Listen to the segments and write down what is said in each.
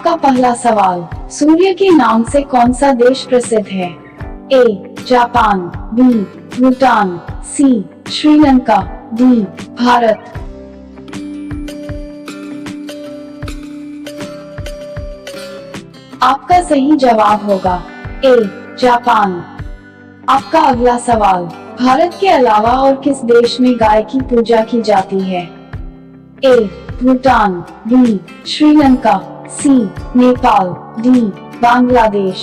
आपका पहला सवाल, सूर्य के नाम से कौन सा देश प्रसिद्ध है? A Japan, B Bhutan, C Sri Lanka, D Bharat. आपका सही जवाब होगा ए जापान। आपका अगला सवाल, भारत के अलावा और किस देश में गाय की पूजा की जाती है? ए भूटान, बी श्रीलंका, सी नेपाल, डी बांग्लादेश।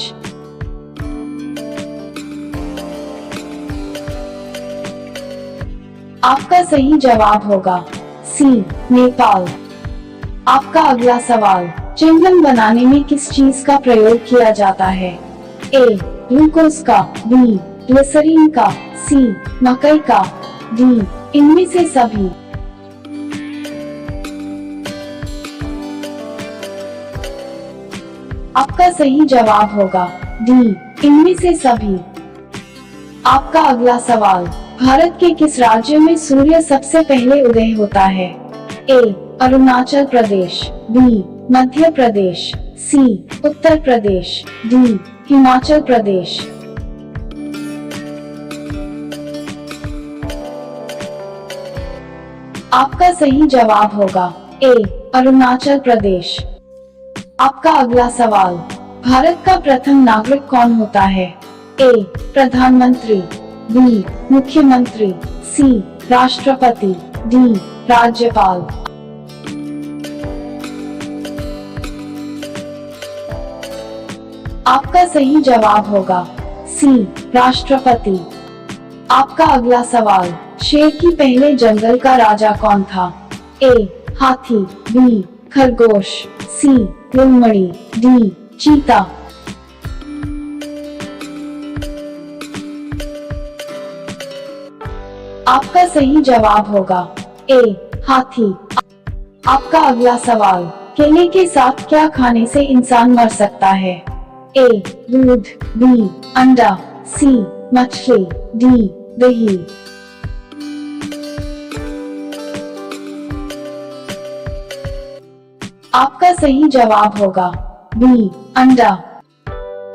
आपका सही जवाब होगा सी नेपाल। आपका अगला सवाल, च्युइंगम बनाने में किस चीज का प्रयोग किया जाता है? ए ग्लूकोज का, बी ग्लिसरीन का, सी मकई का, डी इनमें से सभी। आपका सही जवाब होगा डी इनमें से सभी। आपका अगला सवाल, भारत के किस राज्य में सूर्य सबसे पहले उदय होता है? ए अरुणाचल प्रदेश, बी मध्य प्रदेश, सी उत्तर प्रदेश, डी हिमाचल प्रदेश। आपका सही जवाब होगा ए अरुणाचल प्रदेश। आपका अगला सवाल, भारत का प्रथम नागरिक कौन होता है? ए प्रधानमंत्री, बी मुख्यमंत्री, सी राष्ट्रपति, डी राज्यपाल। आपका सही जवाब होगा सी राष्ट्रपति। आपका अगला सवाल, शेर की पहले जंगल का राजा कौन था? ए हाथी, बी खरगोश, सी लोमड़ी, डी चीता। आपका सही जवाब होगा ए हाथी। आपका अगला सवाल, केले के साथ क्या खाने से इंसान मर सकता है? ए दूध, बी अंडा, सी मछली, डी दही। आपका सही जवाब होगा बी अंडा।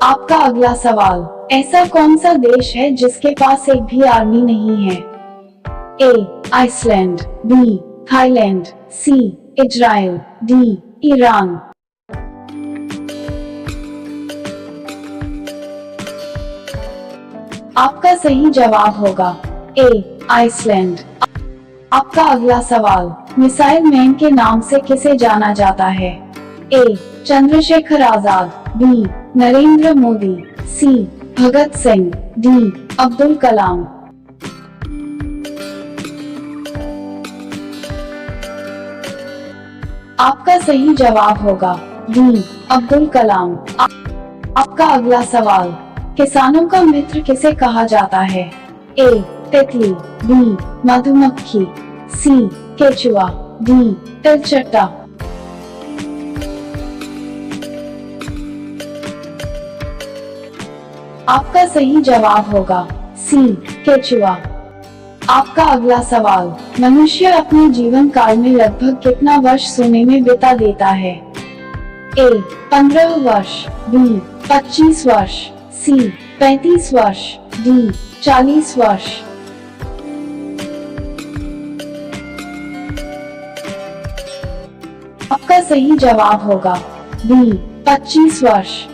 आपका अगला सवाल, ऐसा कौन सा देश है जिसके पास एक भी आर्मी नहीं है? A Iceland, B Thailand, C Israel, D Iran. आपका सही जवाब होगा ए आइसलैंड। आपका अगला सवाल, मिसाइल मैन के नाम से किसे जाना जाता है? ए चंद्रशेखर आजाद, बी नरेंद्र मोदी, सी भगत सिंह, डी अब्दुल कलाम। आपका सही जवाब होगा डी अब्दुल कलाम। आपका अगला सवाल, किसानों का मित्र किसे कहा जाता है? ए तितली, बी मधुमक्खी, सी केचुआ, डी तिलचट्टा। आपका सही जवाब होगा सी केचुआ। आपका अगला सवाल, मनुष्य अपने जीवन काल में लगभग कितना वर्ष सोने में बिता देता है? ए 15 वर्ष, बी 25 वर्ष, सी 35 वर्ष, डी 40 वर्ष। आपका सही जवाब होगा बी 25 वर्ष।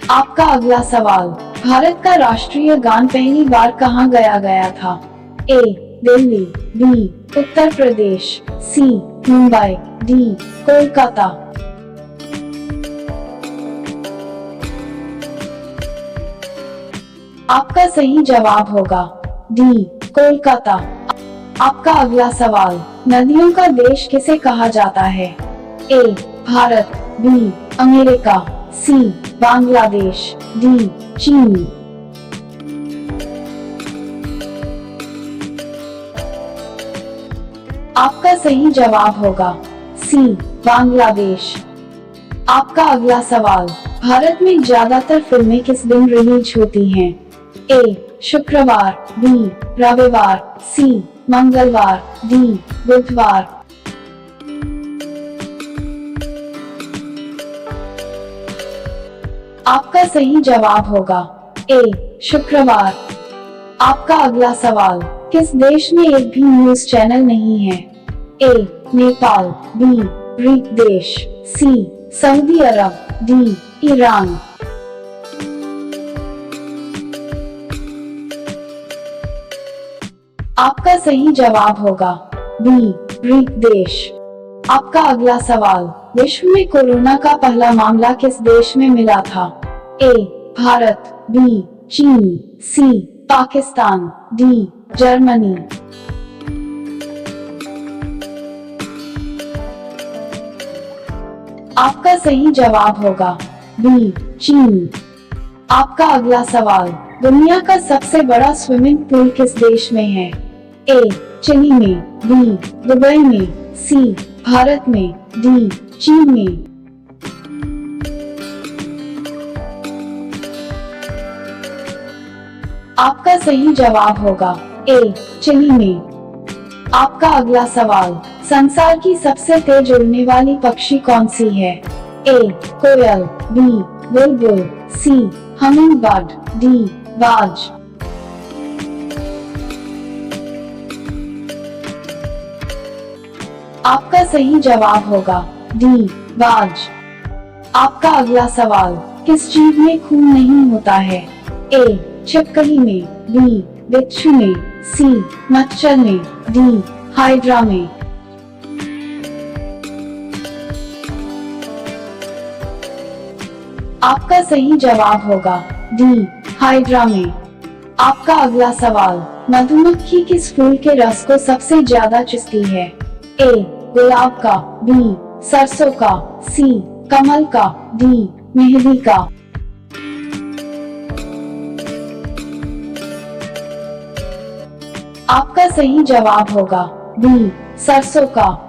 आपका अगला सवाल, भारत का राष्ट्रीय गान पहली बार कहाँ गाया था? ए दिल्ली, बी उत्तर प्रदेश, सी मुंबई, डी कोलकाता। आपका सही जवाब होगा डी कोलकाता। आपका अगला सवाल, नदियों का देश किसे कहा जाता है? ए भारत, बी अमेरिका, सी बांग्लादेश, डी चीन। आपका सही जवाब होगा सी बांग्लादेश। आपका अगला सवाल, भारत में ज्यादातर फिल्में किस दिन रिलीज होती हैं? ए शुक्रवार, बी रविवार, सी मंगलवार, डी बुधवार। आपका सही जवाब होगा ए शुक्रवार। आपका अगला सवाल, किस देश में एक भी न्यूज चैनल नहीं है? ए नेपाल, बी ग्रीक देश, सी सऊदी अरब, डी ईरान। आपका सही जवाब होगा बी ग्रीक देश। आपका अगला सवाल, विश्व में कोरोना का पहला मामला किस देश में मिला था? ए भारत, बी चीन, सी पाकिस्तान, डी जर्मनी। आपका सही जवाब होगा बी चीन। आपका अगला सवाल, दुनिया का सबसे बड़ा स्विमिंग पूल किस देश में है? ए चिली में, बी दुबई में, सी भारत में, डी चीन में। आपका सही जवाब होगा ए चिली में। आपका अगला सवाल, संसार की सबसे तेज उड़ने वाली पक्षी कौन सी है? ए कोयल, बी बुलबुल, सी हमिंगबर्ड, डी बाज। आपका सही जवाब होगा डी बाज। आपका अगला सवाल, किस जीव में खून नहीं होता है? ए छिपकली में, बी बिच्छू में, सी मच्छर में, डी हाइड्रा में। आपका सही जवाब होगा डी हाइड्रा में। आपका अगला सवाल, मधुमक्खी किस फूल के रस को सबसे ज्यादा चूसती है? ए गुलाब का, बी सरसों का, सी कमल का, डी मेहंदी का। आपका सही जवाब होगा बी सरसों का।